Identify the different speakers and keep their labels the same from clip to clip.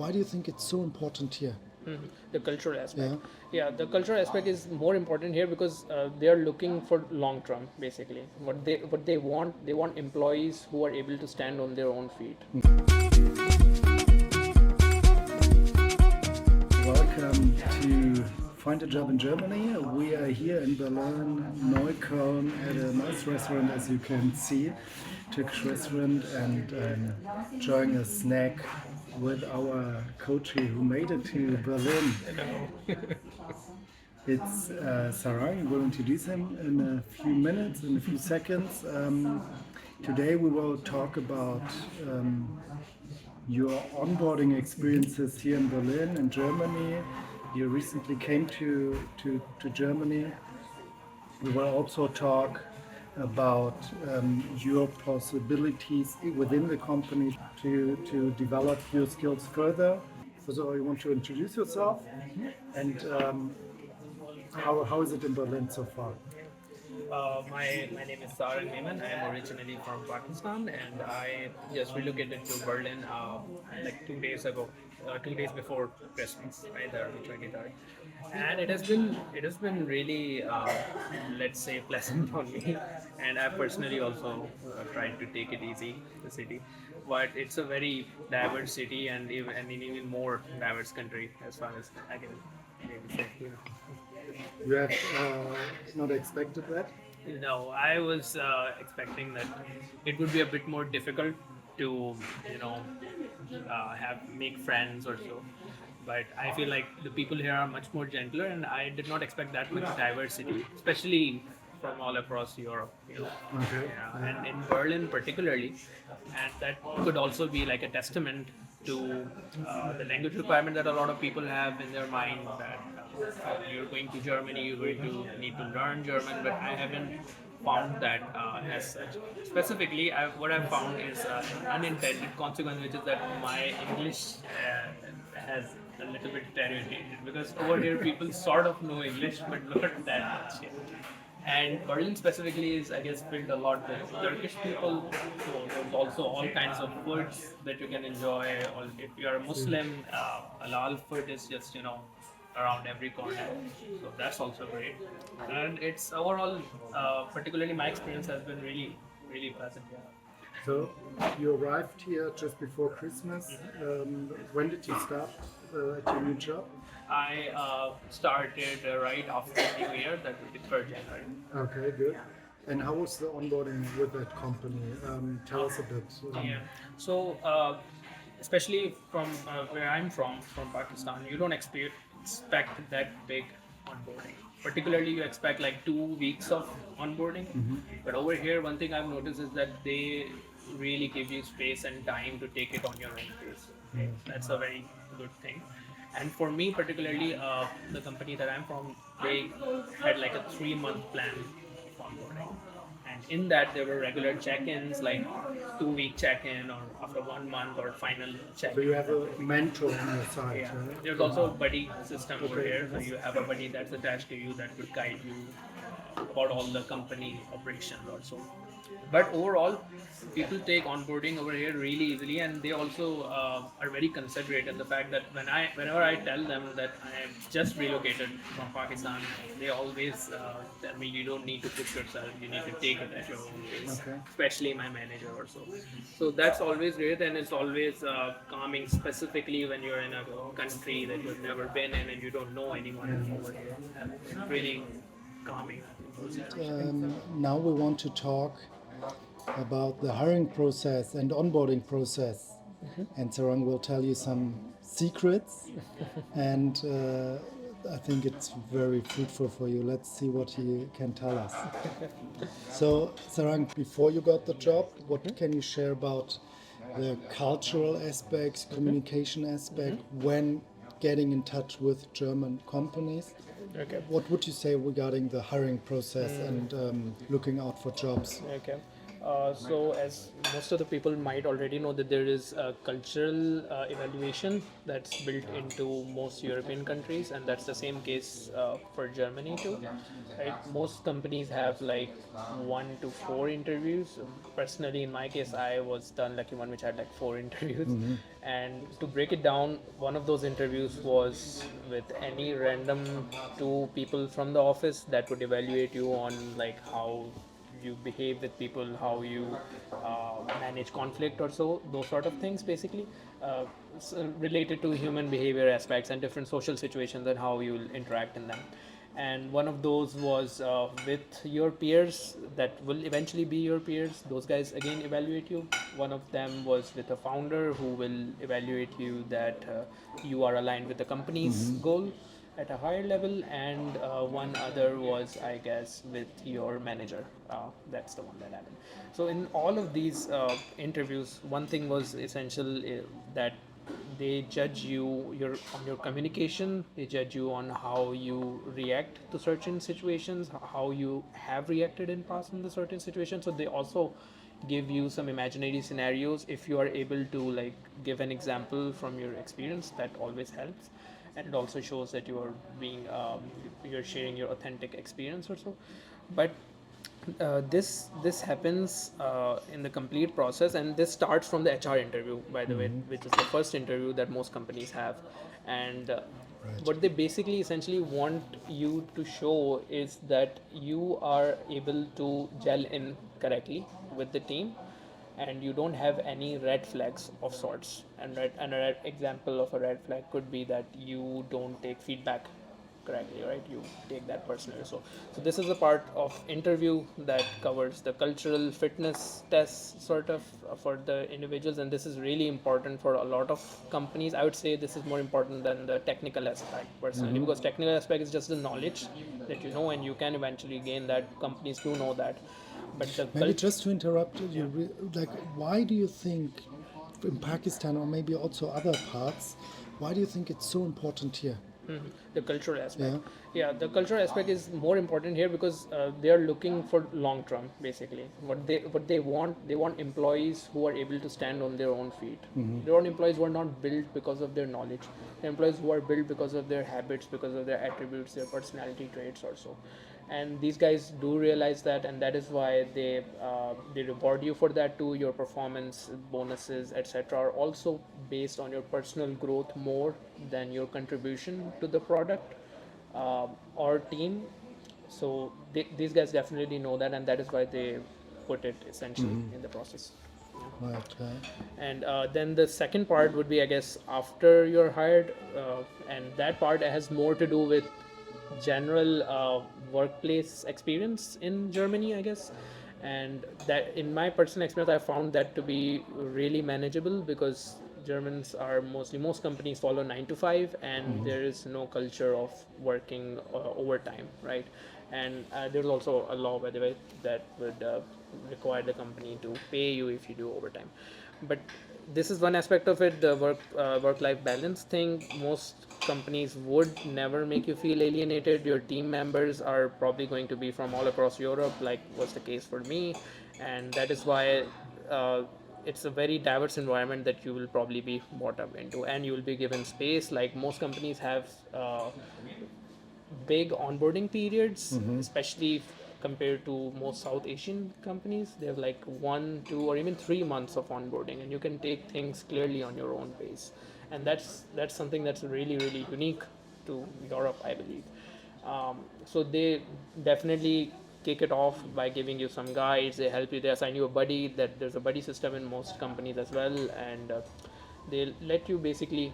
Speaker 1: Why do you think it's so important here?
Speaker 2: The cultural aspect. Yeah, the cultural aspect is more important here because they are looking for long term. Basically, they want employees who are able to stand on their own feet.
Speaker 1: Welcome to Find a Job in Germany. We are here in Berlin, Neukölln, at a nice restaurant, as you can see, Turkish restaurant, and enjoying a snack with our coachee who made it to Berlin. It's Sarang. I'm going to introduce him in a few minutes, in a few seconds. Today we will talk about your onboarding experiences here in Berlin and Germany. You recently came to Germany. We will also talk about your possibilities within the company to develop your skills further. First of all, you want to introduce yourself and how is it in Berlin so far?
Speaker 2: My name is Sarang. I am originally from Pakistan, and I just relocated to Berlin like 2 days ago, 2 days before Christmas, right there, the 23rd. And it has been really let's say pleasant on me, and I personally also tried to take it easy, the city. But it's a very diverse city, and an even more diverse country as far as I can maybe say.
Speaker 1: You have not expected that?
Speaker 2: No, I was expecting that it would be a bit more difficult to, have make friends or so. But I feel like the people here are much more gentler, and I did not expect that much diversity, especially from all across Europe.
Speaker 1: Okay.
Speaker 2: Yeah, and in Berlin particularly, and that could also be like a testament to the language requirement that a lot of people have in their mind that you're going to Germany, you're going to need to learn German, but I haven't found that as such. Specifically, what I've found is an unintended consequence, which is that my English has a little bit deteriorated because over here people sort of know English, but not that much yet. And Berlin specifically is, I guess, filled a lot with Turkish people. So there's also all kinds of foods that you can enjoy. Or if you're a Muslim, halal food is just around every corner. So that's also great. And it's overall, particularly my experience has been really, really pleasant. Yeah.
Speaker 1: So you arrived here just before Christmas. When did you start at your new job?
Speaker 2: I started right after New Year, that would be 3rd January.
Speaker 1: Okay, good. And how was the onboarding with that company? Tell us a bit.
Speaker 2: Yeah. So, especially from where I'm from Pakistan, you don't expect that big onboarding. Particularly, you expect like 2 weeks of onboarding. But over here, one thing I've noticed is that they really give you space and time to take it on your own pace. Okay? That's a very good thing. And for me, particularly, the company that I'm from, they had like a 3-month plan of onboarding. And in that, there were regular check-ins, like 2-week check-in, or after 1 month, or final check-in.
Speaker 1: So you have a mentor on your side.
Speaker 2: Yeah.
Speaker 1: Right?
Speaker 2: There's also a buddy system over here. So you have a buddy that's attached to you that would guide you about all the company operations also. But overall, people take onboarding over here really easily, and they also are very considerate in the fact that whenever I tell them that I have just relocated from Pakistan, they always tell me you don't need to push yourself, you need to take it at your own pace.
Speaker 1: Okay.
Speaker 2: Especially my manager or so. So that's always great, and it's always calming, specifically when you're in a country that you've never been in and you don't know anyone over here. It's really calming.
Speaker 1: Now we want to talk about the hiring process and onboarding process. And Sarang will tell you some secrets. And I think it's very fruitful for you. Let's see what he can tell us. So, Sarang, before you got the job, what can you share about the cultural aspects, communication aspect when getting in touch with German companies?
Speaker 2: Okay.
Speaker 1: What would you say regarding the hiring process and looking out for jobs?
Speaker 2: Okay. So as most of the people might already know that there is a cultural evaluation that's built into most European countries, and that's the same case for Germany too. Right? Most companies have like 1 to 4 interviews. Personally, in my case, I was the unlucky one which had like 4 interviews. And to break it down, one of those interviews was with any random two people from the office that would evaluate you on like how you behave with people, how you manage conflict or so, those sort of things basically, related to human behavior aspects and different social situations and how you will interact in them. And one of those was with your peers that will eventually be your peers. Those guys again evaluate you. One of them was with a founder who will evaluate you that you are aligned with the company's goal at a higher level, and one other was, I guess, with your manager. That's the one that happened. So in all of these interviews, one thing was essential, that they judge you on your communication. They judge you on how you react to certain situations, how you have reacted in past in the certain situations. So they also give you some imaginary scenarios. If you are able to like give an example from your experience, that always helps, and it also shows that you are being you're sharing your authentic experience or so. But this happens in the complete process, and this starts from the HR interview, by the way, which is the first interview that most companies have. And
Speaker 1: Right.
Speaker 2: what they basically essentially want you to show is that you are able to gel in correctly with the team, and you don't have any red flags of sorts. And a red example of a red flag could be that you don't take feedback correctly, right? You take that personally. So this is a part of interview that covers the cultural fitness tests sort of for the individuals, and this is really important for a lot of companies. I would say this is more important than the technical aspect personally, because technical aspect is just the knowledge that you know, and you can eventually gain that. Companies do know that, but the
Speaker 1: Maybe just to interrupt you, like, why do you think in Pakistan or maybe also other parts, why do you think it's so important here?
Speaker 2: the cultural aspect.
Speaker 1: Yeah.
Speaker 2: Yeah, the cultural aspect is more important here because they are looking for long term. Basically, what they want employees who are able to stand on their own feet. They want employees who are not built because of their knowledge. They're employees who are built because of their habits, because of their attributes, their personality traits, or so. And these guys do realize that, and that is why they reward you for that too. Your performance bonuses, etc., are also based on your personal growth more than your contribution to the product or team. So these guys definitely know that, and that is why they put it essentially in the process.
Speaker 1: Right.
Speaker 2: And then the second part would be, I guess, after you're hired, and that part has more to do with general workplace experience in Germany, I guess. And that, in my personal experience, I found that to be really manageable, because Germans are most companies follow 9 to 5, and there is no culture of working overtime, right? And there's also a law, by the way, that would require the company to pay you if you do overtime. But this is one aspect of it, the work life balance thing. Most companies would never make you feel alienated. Your team members are probably going to be from all across Europe, like was the case for me, and that is why it's a very diverse environment that you will probably be brought up into, and you will be given space. Like most companies have big onboarding periods, especially compared to most South Asian companies. They have like 1, 2, or even 3 months of onboarding, and you can take things clearly on your own pace. And that's something that's really unique to Europe, I believe. So they definitely kick it off by giving you some guides. They help you. They assign you a buddy. That there's a buddy system in most companies as well, and they let you basically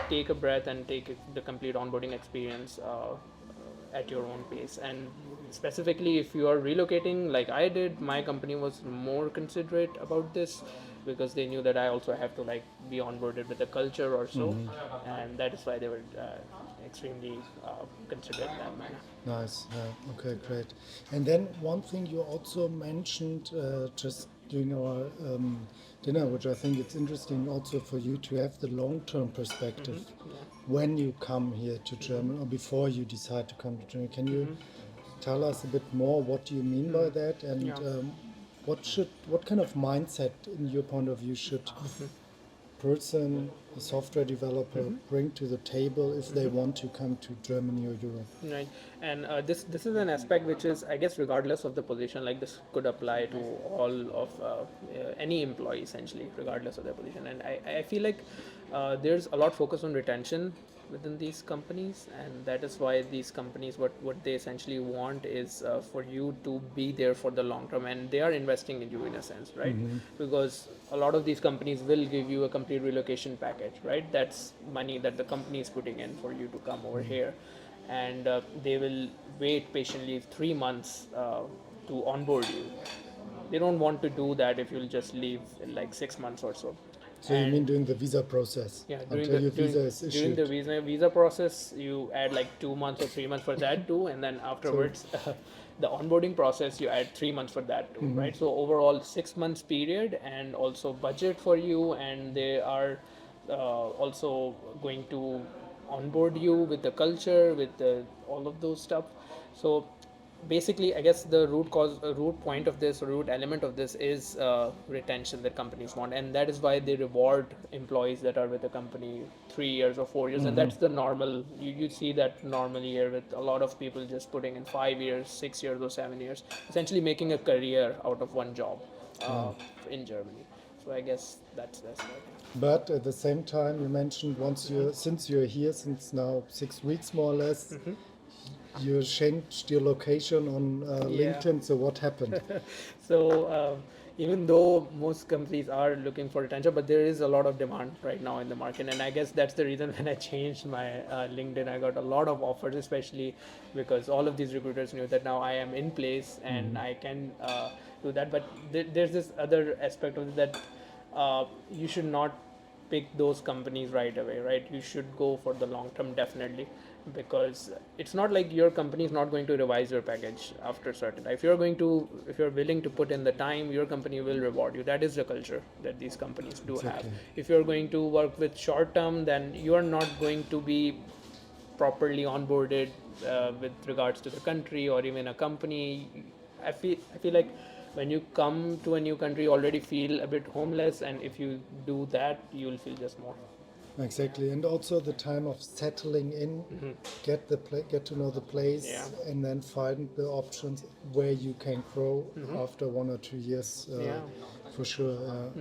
Speaker 2: take a breath and take the complete onboarding experience at your own pace. And specifically, if you are relocating like I did, my company was more considerate about this, because they knew that I also have to like be onboarded with the culture or so, and that is why they were extremely considerate in that manner.
Speaker 1: Nice. Yeah. Okay, great. And then one thing you also mentioned just during our dinner, which I think it's interesting also for you to have the long-term perspective when you come here to Germany or before you decide to come to Germany. Can you tell us a bit more what you mean by that? And
Speaker 2: Yeah.
Speaker 1: what kind of mindset, in your point of view, should person, a software developer, bring to the table if they want to come to Germany or Europe?
Speaker 2: Right, and this is an aspect which is, I guess, regardless of the position. Like this could apply to all of any employee essentially, regardless of their position. And I feel like there's a lot focus on retention within these companies, and that is why these companies, what they essentially want is for you to be there for the long term, and they are investing in you in a sense, right? Because a lot of these companies will give you a complete relocation package, right? That's money that the company is putting in for you to come over here, and they will wait patiently 3 months to onboard you. They don't want to do that if you'll just leave in like 6 months or so.
Speaker 1: So you mean during the visa process?
Speaker 2: Yeah,
Speaker 1: Until your visa is
Speaker 2: during
Speaker 1: issued?
Speaker 2: the visa process, you add like 2 months or 3 months for that too, and then afterwards, the onboarding process, you add 3 months for that too, right? So overall 6 months period, and also budget for you, and they are also going to onboard you with the culture, with all of those stuff. So basically, I guess the root point of this, or root element of this, is retention that companies want, and that is why they reward employees that are with the company 3 years or 4 years, and that's the normal. You see that normally here with a lot of people just putting in 5 years, 6 years, or 7 years, essentially making a career out of one job in Germany. So I guess that's that.
Speaker 1: But at the same time, you mentioned since you're here since now 6 weeks more or less, you changed your location on LinkedIn. So what happened?
Speaker 2: So even though most companies are looking for retention, but there is a lot of demand right now in the market, and I guess that's the reason when I changed my LinkedIn, I got a lot of offers, especially because all of these recruiters knew that now I am in place and I can do that. But there's this other aspect of it that you should not pick those companies right away, right? You should go for the long term, definitely, because it's not like your company is not going to revise your package after certain time. If you're willing to put in the time, your company will reward you. That is the culture that these companies do have. If you're going to work with short term, then you are not going to be properly onboarded with regards to the country or even a company. I feel like when you come to a new country, you already feel a bit homeless, and if you do that, you'll feel just more.
Speaker 1: Exactly, and also the time of settling in, get to know the place, and then find the options where you can grow after 1 or 2 years. For sure.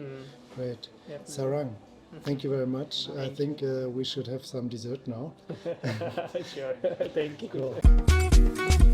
Speaker 1: Great. Sarang, thank you very much. I think we should have some dessert now.
Speaker 2: Sure. Thank you.
Speaker 1: Cool.